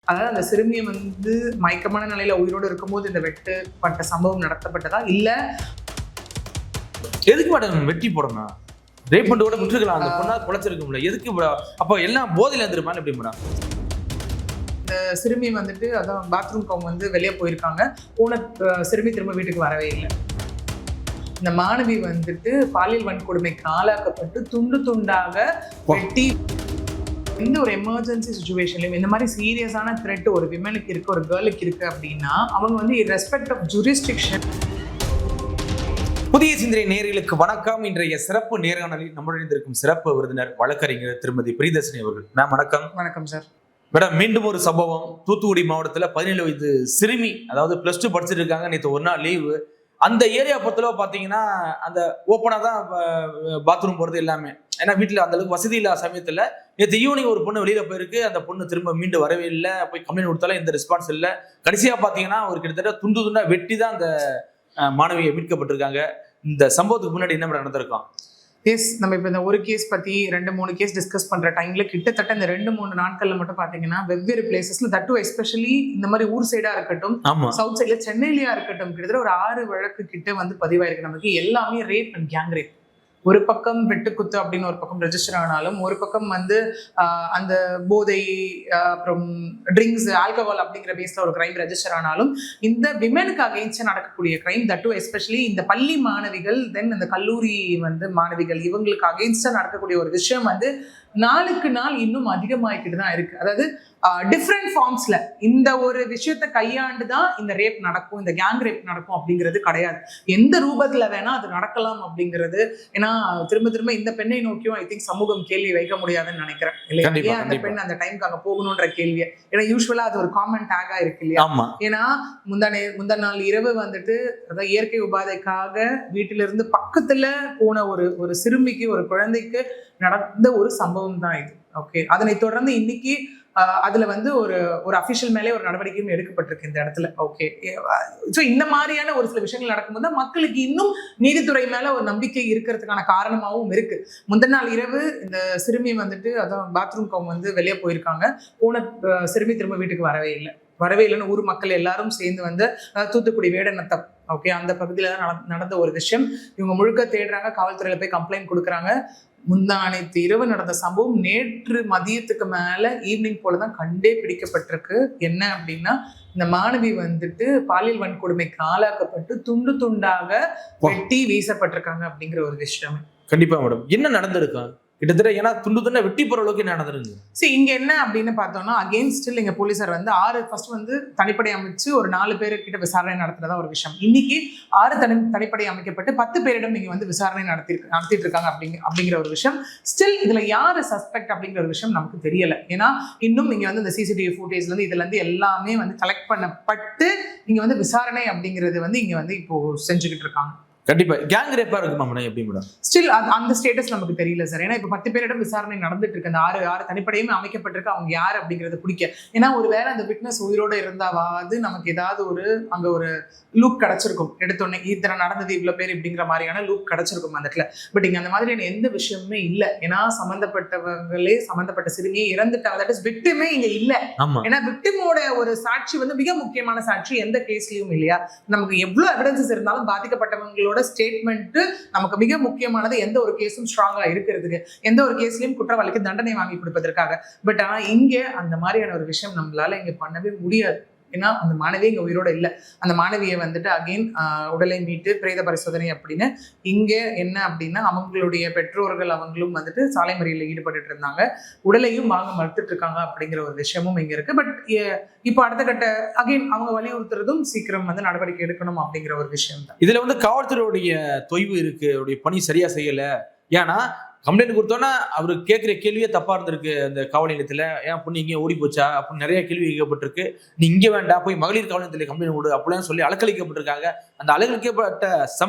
அதாவது அந்த சிறுமியை வந்து மயக்கமான நிலையில உயிரோடு இருக்கும்போது இந்த வெட்டுப்பட்ட சம்பவம் நடத்தப்பட்டதா இல்ல எதுக்கு மேடம் வெட்டி போடணும்? ரேப் பண்ணிட்டு கூட விட்டுருக்கலாம், அந்த பொண்ணா குலைச்சிருக்கும்ல, எதுக்கு அப்போ எல்லாம் போதையில இருந்துருமா எப்படி மேடம்? இந்த சிறுமி வந்துட்டு அதான் பாத்ரூம்க்கு அவங்க வந்து வெளியே போயிருக்காங்க. போன சிறுமி திரும்ப வீட்டுக்கு வரவே இல்லை. இந்த மாணவி வந்துட்டு பாலியல் வன்கொடுமைக்கு ஆளாக்கப்பட்டு துண்டு துண்டாக வெட்டி இந்த ஒரு எமர்ஜென்சி சுச்சுவேஷன்லையும் இந்த மாதிரி சீரியஸான த்ரெட் ஒரு விமனுக்கு இருக்கு, ஒரு கேர்ளுக்கு இருக்கு அப்படின்னா அவங்க வந்து ரெஸ்பெக்ட் ஆஃப் ஜூரிஸ்டிக்ஷன். புதிய சிந்தனை நேயர்களுக்கு வணக்கம். இன்றைய சிறப்பு நேர்காணலில் நம்முடன் இருக்கும் சிறப்பு விருந்தினர் வழக்கறிஞர் திருமதி பிரியதர்ஷினி அவர்கள். மேம் வணக்கம். வணக்கம் சார். மேடம், மீண்டும் ஒரு சம்பவம். தூத்துக்குடி மாவட்டத்தில் 17 வயது சிறுமி, அதாவது +2 படிச்சுட்டு இருக்காங்க. நேற்று ஒரு நாள் லீவு. அந்த ஏரியா பொறுத்தளவு பார்த்தீங்கன்னா அந்த ஓப்பனாக தான் பாத்ரூம் போகிறது எல்லாமே. ஏன்னா வீட்டில் அந்த அளவுக்கு வசதி இல்லாத சமயத்தில் நேற்று ஈவினிங் ஒரு பொண்ணு வெளியில் போயிருக்கு. அந்த பொண்ணு திரும்ப மீண்டு வரவே இல்லை. போய் கம்ப்ளைண்ட் கொடுத்தாலும் எந்த ரெஸ்பான்ஸ் இல்லை. கடைசியாக பார்த்தீங்கன்னா ஒரு கிட்டத்தட்ட துண்டு துண்டா வெட்டி தான் அந்த மாணவியை மீட்கப்பட்டிருக்காங்க. இந்த சம்பவத்துக்கு முன்னாடி என்ன நடந்திருக்கும்? எஸ், நம்ம இப்போ இந்த ஒரு கேஸ் பற்றி 2-3 கேஸ் டிஸ்கஸ் பண்ணுற டைமில் கிட்டத்தட்ட இந்த 2-3 நாட்களில் மட்டும் பார்த்தீங்கன்னா வெவ்வேறு பிளேசஸில் தட்டு எஸ்பெஷலி இந்த மாதிரி ஊர் சைடாக இருக்கட்டும், சவுத் சைடில் சென்னையிலையா இருக்கட்டும், கிட்டத்தட்ட ஒரு 6 வழக்கு கிட்ட வந்து பதிவாயிருக்கு. நமக்கு எல்லாமே ரேப் அண்ட் கேங் ரேப். ஒரு பக்கம் வெட்டுக்குத்து அப்படின்னு ஒரு பக்கம் ரெஜிஸ்டர் ஆனாலும், ஒரு பக்கம் வந்து அந்த போதை அப்புறம் ட்ரிங்க்ஸ் ஆல்கஹால் அப்படிங்கிற பேஸ்ல ஒரு கிரைம் ரெஜிஸ்டர் ஆனாலும், இந்த விமெனுக்கு அகெயின்ஸ்டா நடக்கக்கூடிய கிரைம், தட்டு எஸ்பெஷலி இந்த பள்ளி மாணவிகள், தென் இந்த கல்லூரி வந்து மாணவிகள், இவங்களுக்கு அகெயின்ஸ்டா நடக்கக்கூடிய ஒரு விஷயம் வந்து நாளுக்கு நாள் இன்னும் அதிகமாகிக்கிட்டு தான் இருக்கு. அதாவது டிஃப்ரெண்ட் ஃபார்ம்ஸ்ல இந்த ஒரு விஷயத்தை கையாண்டு தான் இந்த ரேப் நடக்கும், இந்த கேங் ரேப் நடக்கும் அப்படிங்கிறது கிடையாது. எந்த ரூபத்துல வேணா அது நடக்கலாம் அப்படிங்கிறது. ஏன்னா திரும்ப திரும்ப இந்த பெண்ணை நோக்கியும் ஐ திங்க் சமூகம் கேள்வி வைக்க முடியாதுன்னு நினைக்கிறேன் இல்லையா? அந்த பெண் அந்த டைமுக்கு அங்க போகணும்ன்ற கேள்வியை, ஏன்னா யூஸ்வலா அது ஒரு காமன் டேகா இருக்கு இல்லையா? ஏன்னா முந்தா நாள் இரவு வந்துட்டு அதாவது இயற்கை உபாதைக்காக வீட்டிலிருந்து பக்கத்துல போன ஒரு சிறுமிக்கு, ஒரு குழந்தைக்கு நடந்த ஒரு சம்பவம் தான் இது. ஓகே, அதனை தொடர்ந்து இன்னைக்கு அதுல வந்து ஒரு அபிஷியல் மேலே ஒரு நடவடிக்கையும் எடுக்கப்பட்டிருக்கு இந்த இடத்துல. ஓகே, ஸோ இந்த மாதிரியான ஒரு சில விஷயங்கள் நடக்கும்போது மக்களுக்கு இன்னும் நீதித்துறை மேல ஒரு நம்பிக்கை இருக்கிறதுக்கான காரணமாகவும் இருக்கு. முந்தின நாள் இரவு இந்த சிறுமி வந்துட்டு அதான் பாத்ரூம்க்கு அவங்க வந்து வெளியே போயிருக்காங்க. போன சிறுமி திரும்ப வீட்டுக்கு வரவே இல்லைன்னு ஊர் மக்கள் எல்லாரும் சேர்ந்து வந்து தூத்துக்குடி வேடநத்தம், ஓகே, அந்த பகுதியில தான் நடந்த ஒரு விஷயம். இவங்க முழுக்க தேடுறாங்க, காவல்துறையில போய் கம்ப்ளைண்ட் கொடுக்குறாங்க. முந்தானைத்து இரவு நடந்த சம்பவம் நேற்று மதியத்துக்கு மேல ஈவினிங் போலதான் கண்டே பிடிக்கப்பட்டிருக்கு. என்ன அப்படின்னா, இந்த மாணவி வந்துட்டு பாலியல் வன்கொடுமைக்கு ஆளாக்கப்பட்டு துண்டு துண்டாக வெட்டி வீசப்பட்டிருக்காங்க அப்படிங்கிற ஒரு விஷயம். கண்டிப்பா மேடம், என்ன நடந்திருக்கும் கிட்டத்தட்ட? ஏன்னா துண்டு துண்டா வெட்டி போற அளவுக்கு என்ன நடந்திருக்கு? சரி, இங்க என்ன அப்படின்னு பார்த்தோம்னா, அகெயின்ஸ்டில் எங்க போலீசார் வந்து ஃபர்ஸ்ட் வந்து தனிப்படை அமைச்சு ஒரு 4 பேர்கிட்ட விசாரணை நடத்துறதா ஒரு விஷயம். இன்னைக்கு 6 தனிப்படை அமைக்கப்பட்டு 10 பேரிடம் இங்க வந்து விசாரணை நடத்திட்டு இருக்காங்க அப்படிங்கிற ஒரு விஷயம். ஸ்டில் இதுல யாரு சஸ்பெக்ட் அப்படிங்கிற ஒரு விஷயம் நமக்கு தெரியல. ஏன்னா இன்னும் இங்க வந்து இந்த சிசிடிவி ஃபுட்டேஜ்ல இருந்து இதுல இருந்து எல்லாமே வந்து கலெக்ட் பண்ணப்பட்டு இங்க வந்து விசாரணை அப்படிங்கிறது வந்து இங்க வந்து இப்போ செஞ்சுக்கிட்டு இருக்காங்க. கண்டிப்பா கேங் ரேப்பா இருக்குமா மேடம்? எப்படி மேடம்? ஸ்டில் அந்த ஸ்டேட்டஸ் நமக்கு தெரியல சார். ஏன்னா இப்ப 10 பேரிடம் விசாரணை நடந்துட்டு இருக்கு. அந்த 6 தனிப்படையுமே அமைக்கப்பட்டிருக்கு. அவங்க யார் அப்படிங்கறது பிடிக்க, ஏன்னா ஒருவேளை அந்த விட்னஸ் உயிரோட இருந்தாவாது நமக்கு ஏதாவது அங்க ஒரு லூப் கிடைச்சிருக்கும். எடுத்தோடனே இத்தனை நடந்தது, இவ்வளவு பேர் இப்படிங்கிற மாதிரியான லூப் கிடைச்சிருக்கும் அந்த இடத்துல. பட் இங்க அந்த மாதிரியான எந்த விஷயமுமே இல்லை. ஏன்னா சம்பந்தப்பட்ட சிறுமியை இறந்துட்டாங்க. தட் இஸ் விக்டிமே இங்க இல்ல. ஏன்னா விக்டிமோட ஒரு சாட்சி வந்து மிக முக்கியமான சாட்சி எந்த கேஸ்லயும் இல்லையா? நமக்கு எவ்வளவு எவிடன்சஸ் இருந்தாலும் பாதிக்கப்பட்டவங்களோட ஸ்டேட்மெண்ட் நமக்கு மிக முக்கியமானது. எந்த ஒரு கேஸும் ஸ்ட்ராங்கா இருக்கிறதுக்கு, எந்த ஒரு கேஸ்லயும் குற்றவாளிக்கு தண்டனை வாங்கி கொடுப்பதற்காக. பட் ஆனா இங்க அந்த மாதிரியான ஒரு விஷயம் நம்மளால இங்க பண்ணவே முடியாது. ஏன்னா அந்த மாணவி இங்க உயிரோட இல்லை. அந்த மாணவியை வந்துட்டு அகெயின் உடலை மீட்டு பிரேத பரிசோதனை அப்படின்னு இங்க என்ன அப்படின்னா, அவங்களுடைய பெற்றோர்கள் அவங்களும் வந்துட்டு சாலை மறியலில் ஈடுபட்டு இருந்தாங்க. உடலையும் வாங்க மறுத்துட்டு இருக்காங்க அப்படிங்கிற ஒரு விஷயமும் இங்க இருக்கு. பட் இப்போ அடுத்த கட்ட அகெயின் அவங்க வலியுறுத்துறதும் சீக்கிரம் வந்து நடவடிக்கை எடுக்கணும் அப்படிங்கிற ஒரு விஷயம் தான். இதுல வந்து காவல்துறையுடைய தொய்வு இருக்கு, அவருடைய பணி சரியா செய்யல. ஏன்னா கம்ப்ளைண்ட் கொடுத்தோன்னா அவரு கேட்குற கேள்வியே தப்பா இருந்திருக்கு. அந்த காவல் நிலையத்தில் ஏன் பொண்ணு இங்கே ஓடி போச்சா அப்படின்னு நிறைய கேள்வி கேட்கப்பட்டிருக்கு. நீ இங்கே வேண்டாம், போய் மகளிர் காவல் நிலையத்தில் கம்ப்ளைண்ட் கொடு அப்படின்னு சொல்லி அலக்களிக்கப்பட்டிருக்காங்க. அந்த அலக்களிக்கப்பட்ட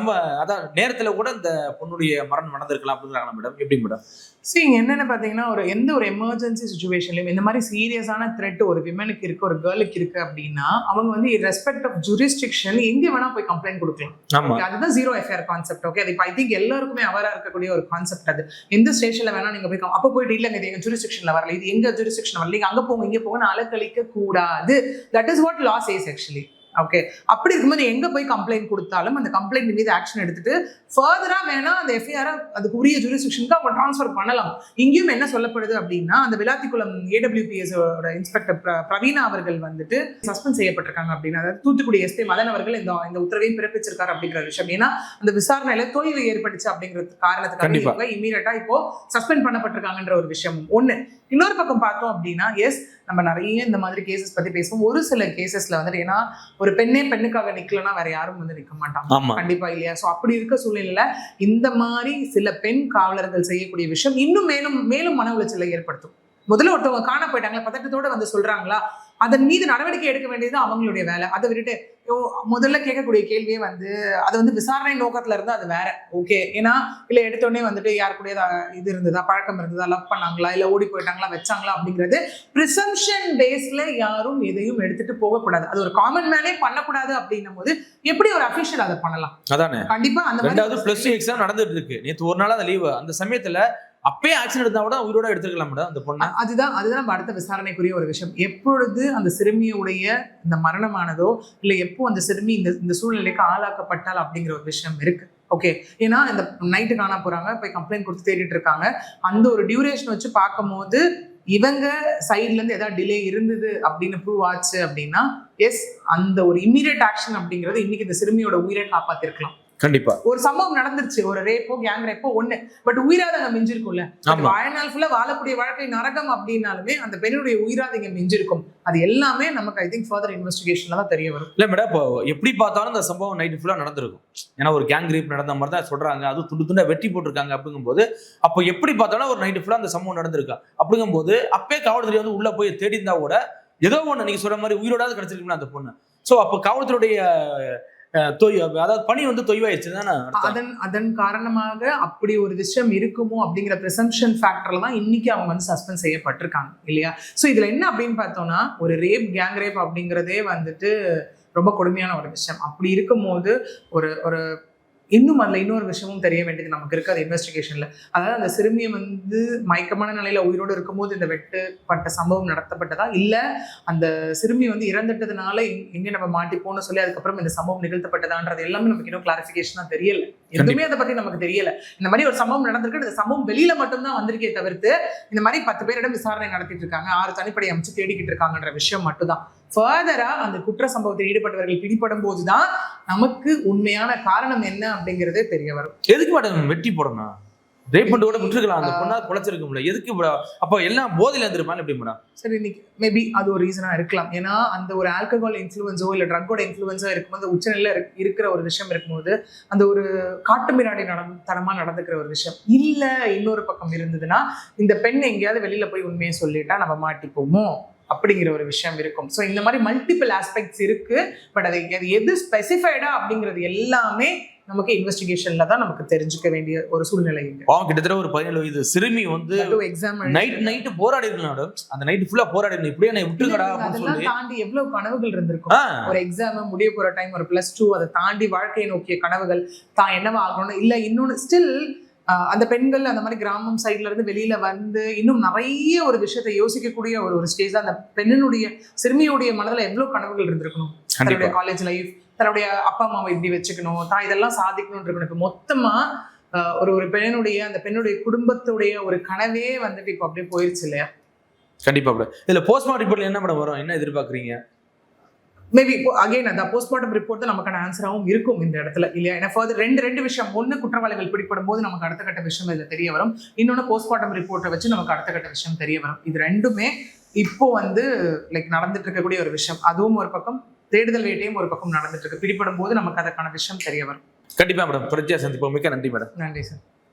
அதான் நேரத்தில் கூட இந்த பொண்ணுடைய மரணம் நடந்திருக்கலாம் அப்படிங்கிறாங்களா மேடம்? எப்படி மேடம்? சரி, இங்க என்னென்ன பாத்தீங்கன்னா எந்த ஒரு எமர்ஜென்சி சுச்சுவேஷன்லயும் இந்த மாதிரி சீரியஸான த்ரெட் ஒரு விமனுக்கு இருக்கு, ஒரு கேர்ளுக்கு இருக்கு அப்படின்னா அவங்க வந்து ரெஸ்பெக்ட் ஆஃப் ஜூரிஸ்டிக்ஷன் எங்க வேணா போய் கம்ப்ளைண்ட் கொடுக்கலாம். Okay, அதுதான் ஜீரோ எஃப்ஐஆர் கான்செப்ட். ஓகே, அது ஐ திங்க் எல்லாருக்குமே அவரா இருக்கக்கூடிய ஒரு கான்செப்ட். அது எந்த ஸ்டேஷன்ல வேணா நீங்க போய் அப்ப போயிட்டு இல்லங்க இது எங்க ஜூரிஸ்டிக்ஷன்ல வரல, இது எங்க ஜூரிஸ்டிக்ஷன் வரல, அங்க போங்க இங்க போங்க அலக்கழிக்க கூடாது. That is what law says actually. Okay, அப்படி இருக்கும்போது எங்க போய் கம்ப்ளைண்ட் கொடுத்தாலும் அந்த கம்ப்ளைண்ட் மீது ஆக்ஷன் எடுத்துட்டு ஃபர்தரா வேணா அந்த எஃப்ஐஆர் அதுக்கு உரிய ஜூரிஸ்டிக்ஷனுக்கு அவங்க ட்ரான்ஸ்ஃபர் பண்ணலாம். இங்கேயும் என்ன சொல்லப்படுது அப்படின்னா அந்த விளாத்திக்குளம் AWPS இன்ஸ்பெக்டர் பிரவீனா அவர்கள் வந்துட்டு சஸ்பெண்ட் செய்யப்பட்டிருக்காங்க அப்படின்னு, அதாவது தூத்துக்குடி எஸ்பி மதன் அவர்கள் இந்த உத்தரவையும் பிறப்பிச்சிருக்காரு அப்படிங்கிற விஷயம். ஏன்னா அந்த விசாரணையில தொய்வு ஏற்பட்டுச்சு அப்படிங்கிற காரணத்துக்காக இமீடியட்டா இப்போ சஸ்பெண்ட் பண்ணப்பட்டிருக்காங்கன்ற ஒரு விஷயம் ஒண்ணு. இன்னொரு பக்கம் பார்த்தோம் அப்படின்னா எஸ் நம்ம நிறைய இந்த மாதிரி கேசஸ் பத்தி பேசுவோம். ஒரு சில கேசஸ்ல வந்துட்டு ஏன்னா ஒரு பெண்ணே பெண்ணுக்காக நிக்கலன்னா வேற யாரும் வந்து நிக்க மாட்டாங்க கண்டிப்பா இல்லையா. சோ அப்படி இருக்க சூழ்நிலையில இந்த மாதிரி சில பெண் காவலர்கள் செய்யக்கூடிய விஷயம் இன்னும் மேலும் மேலும் மன உளைச்சலை ஏற்படுத்தும். முதல்ல ஒருத்தவங்க காண போயிட்டாங்களா, பதட்டத்தோட வந்து சொல்றாங்களா, அதன் மீது நடவடிக்கை எடுக்க வேண்டியது அவங்களுடைய வேலை. அதை விட்டுட்டு முதல்ல கேட்கக்கூடிய கேள்வியே வந்து அது வந்து விசாரணை நோக்கத்துல இருந்து அது வேற. ஓகே, ஏன்னா இல்ல எடுத்தோடனே வந்துட்டு யாருக்குடைய இது இருந்ததா, பழக்கம் இருந்ததா, லவ் பண்ணாங்களா, இல்ல ஓடி போயிட்டாங்களா, வச்சாங்களா அப்படிங்கிறது பிரிசம்ஷன் பேஸ்ல யாரும் எதையும் எடுத்துட்டு போகக்கூடாது. அது ஒரு காமன் மேனே பண்ணக்கூடாது அப்படின்னும் போது எப்படி ஒரு அபிஷியல் அதை பண்ணலாம்? அதானே கண்டிப்பா. அந்த ரெண்டாவது +2 எக்ஸாம் நடந்துட்டு இருக்கு, நேற்று ஒரு நாள் அந்த லீவு, அந்த சமயத்துல அப்பயே ஆக்ஷன் எடுத்தா கூட உயிரோட எடுத்துக்கலாம் மேடம் அந்த பொண்ணு. அதுதான் நம்ம அடுத்த விசாரணைக்குரிய ஒரு விஷயம். எப்பொழுது அந்த சிறுமியுடைய இந்த மரணமானதோ இல்ல எப்போ அந்த சிறுமி இந்த சூழ்நிலைக்கு ஆளாக்கப்பட்டால் அப்படிங்கிற ஒரு விஷயம் இருக்கு. ஓகே, ஏன்னா இந்த நைட்டு காண போறாங்க, போய் கம்ப்ளைண்ட் கொடுத்து தேடிட்டு இருக்காங்க. அந்த ஒரு டியூரேஷன் வச்சு பார்க்கும் போது இவங்க சைட்ல இருந்து ஏதாவது டிலே இருந்தது அப்படின்னு ப்ரூவ் ஆச்சு அப்படின்னா எஸ் அந்த ஒரு இம்மீடியட் ஆக்ஷன் அப்படிங்கிறது இன்னைக்கு இந்த சிறுமியோட உயிரை காப்பாத்திருக்கலாம். கண்டிப்பா ஒரு சம்பவம் நடந்துருச்சு, ஒரு ரேப்போ கேங் ரேப்போ ஒண்ணு, பட் உயிராதங்க மிஞ்சிருக்கும்ல. வாழ்நாள் ஃபுல்லா வாழக்கூடிய வாழ்க்கை நரகம் அப்படின்னாலுமே அந்த பெண்ணுடைய உயிராதங்க மிஞ்சிருக்கும். அது எல்லாமே நமக்கு ஐ திங்க் ஃபர்தர் இன்வெஸ்டிகேஷன்ல தான் தெரிய வரும். இல்ல மேடம், இப்போ எப்படி பார்த்தாலும் இந்த சம்பவம் நைட்டு ஃபுல்லா நடந்திருக்கும். ஏன்னா ஒரு கேங் ரேப் நடந்த மாதிரி தான் சொல்றாங்க, அது துண்டு துண்டா வெட்டி போட்டிருக்காங்க. அப்படிங்கும்போது அப்போ எப்படி பார்த்தாலும் ஒரு நைட்டு ஃபுல்லா அந்த சம்பவம் நடந்திருக்கா. அப்படிங்கும்போது அப்பே காவல்துறை வந்து உள்ள போய் தேடி இருந்தா கூட ஏதோ ஒண்ணு நீங்க சொல்ற மாதிரி உயிரோடாவது கிடைச்சிருக்குங்களா அந்த பொண்ணு. சோ அப்போ காவல்துறையுடைய அதாவது பணி வந்து தொய்வாயிடுச்சு. அதன் காரணமாக அப்படி ஒரு விஷயம் இருக்குமோ அப்படிங்கிற பிரசம்ஷன் ஃபேக்டர்ல தான் இன்னைக்கு அவங்க வந்து சஸ்பெண்ட் செய்யப்பட்டிருக்காங்க இல்லையா. ஸோ இதுல என்ன அப்படின்னு பார்த்தோம்னா ஒரு ரேப் கேங் ரேப் அப்படிங்கிறதே வந்துட்டு ரொம்ப கொடுமையான ஒரு விஷயம். அப்படி இருக்கும்போது ஒரு இன்னும் அதுல இன்னொரு விஷயமும் தெரிய வேண்டியது நமக்கு இருக்கு அது இன்வெஸ்டிகேஷன்ல. அதாவது அந்த சிறுமியை வந்து மயக்கமான நிலையில உயிரோடு இருக்கும்போது இந்த வெட்டுப்பட்ட சம்பவம் நடத்தப்பட்டதா, இல்ல அந்த சிறுமி வந்து இறந்துட்டதுனால எங்க நம்ம மாட்டிப்போன்னு சொல்லி அதுக்கப்புறம் இந்த சம்பவம் நிகழ்த்தப்பட்டதான்றது எல்லாமே நமக்கு இன்னும் கிளாரிபிகேஷனா தெரியல. எதுவுமே அதை பத்தி நமக்கு தெரியல. இந்த மாதிரி ஒரு சம்பவம் நடந்திருக்கு, இந்த சம்பவம் வெளியில மட்டும்தான் வந்திருக்கே தவிர்த்து இந்த மாதிரி 10 பேரிடம் விசாரணை நடத்திட்டு இருக்காங்க, 6 தனிப்படை அமைச்சு தேடிக்கிட்டு இருக்காங்கன்ற விஷயம் மட்டும்தான். ஃபர்தரா அந்த குற்ற சம்பவத்தில் ஈடுபட்டவர்கள் பிடிபடும் போதுதான் நமக்கு உண்மையான காரணம் என்ன அப்படிங்கிறதே தெரிய வரும். எதுக்கு மேடம் வெட்டி போடணும்? ரேப் பண்ணி கூட விட்டுருக்கலாம், அந்த பொண்ணா குலைச்சிருக்க முடியல, எதுக்கு அப்ப எல்லாம் போதையில இருந்திருப்பாங்க எப்படி மேடம்? சரி, இன்னைக்கு மேபி அது ஒரு ரீசனா இருக்கலாம். ஏன்னா அந்த ஒரு ஆல்கஹால் இன்ஃப்ளூயன்ஸோ இல்ல ட்ரக்கோட இன்ஃப்ளூயன்ஸோ இருக்கும்போது உச்சநிலையில இருக்கிற ஒரு விஷயம் இருக்கும்போது அந்த ஒரு காட்டு மிராடி தனமா நடந்துக்கிற ஒரு விஷயம் இல்ல இன்னொரு பக்கம் இருந்ததுன்னா இந்த பெண் எங்கேயாவது வெளியில போய் உண்மையை சொல்லிட்டா நம்ம மாட்டிப்போமோ அப்படிங்கிற ஒரு விஷயம் இருக்கும். ஸோ இந்த மாதிரி மல்டிபிள் ஆஸ்பெக்ட்ஸ் இருக்கு. பட் அது எது ஸ்பெசிஃபைடா அப்படிங்கிறது எல்லாமே நமக்கு இன்வெஸ்டிகேஷன்ல தான் நமக்கு தெரிஞ்சுக்க வேண்டிய ஒரு சூழ்நிலை. கிட்டத்தட்ட ஒரு 17 வயது சிறுமி வந்து எக்ஸாம் நைட் போராடி இருக்கலாம், அந்த நைட் ஃபுல்லா போராடி இருக்கணும், இப்படியே நான் விட்டுக்கடா அப்படின்னு சொல்லி தாண்டி எவ்வளவு கனவுகள் இருந்திருக்கும். ஒரு எக்ஸாம் முடிய போற டைம், ஒரு +2, அதை தாண்டி வாழ்க்கையை நோக்கிய கனவுகள், தான் என்னவா ஆகணும் இல்ல இன்னொன்னு ஸ்டில் அந்த பெண்கள் அந்த மாதிரி கிராமம் சைட்ல இருந்து வெளியில வந்து இன்னும் நிறைய ஒரு விஷயத்தை யோசிக்கக்கூடிய ஒரு ஸ்டேஜ். அந்த பெண்ணினுடைய சிறுமியுடைய மனதுல எவ்வளவு கனவுகள் இருந்திருக்கணும். தன்னுடைய காலேஜ் லைஃப், தன்னுடைய அப்பா அம்மாவை இப்படி வச்சுக்கணும், தான் இதெல்லாம் சாதிக்கணும்னு இருக்கணும். இப்போ மொத்தமா ஒரு பெண்ணுடைய அந்த பெண்ணுடைய குடும்பத்துடைய ஒரு கனவே வந்துட்டு இப்போ அப்படியே போயிருச்சு இல்லையா. கண்டிப்பா மேடம். இதுல போஸ்ட்மார்ட்டம் ரிப்போர்ட்ல என்ன மேடம் வரும், என்ன எதிர்பார்க்குறீங்க? மேபி அகைன் அந்த போஸ்ட்மார்ட்டம் ரிப்போர்ட் தான் நமக்கான ஆன்சராகவும் இருக்கும் இந்த இடத்துல இல்லையா. ஏன்னா ஃபர்தர் ரெண்டு விஷயம், ஒன்று குற்றவாளிகள் பிடிப்படும் போது நமக்கு அடுத்த கட்ட விஷயம் இதில் தெரிய வரும், இன்னொன்று போஸ்ட்மார்ட்டம் ரிப்போர்ட்டை வச்சு நமக்கு அடுத்த கட்ட விஷயம் தெரிய வரும். இது ரெண்டுமே இப்போ வந்து லைக் நடந்துட்டு இருக்கக்கூடிய ஒரு விஷயம். அதுவும் ஒரு பக்கம், தேடுதல் வேட்டையும் ஒரு பக்கம் நடந்துட்டு இருக்கு. பிடிப்படும் போது நமக்கு அதற்கான விஷயம் தெரிய வரும். கண்டிப்பா மேடம், தொடர்ச்சியா சந்திப்போம். மிக்க நன்றி மேடம். நன்றி சார்.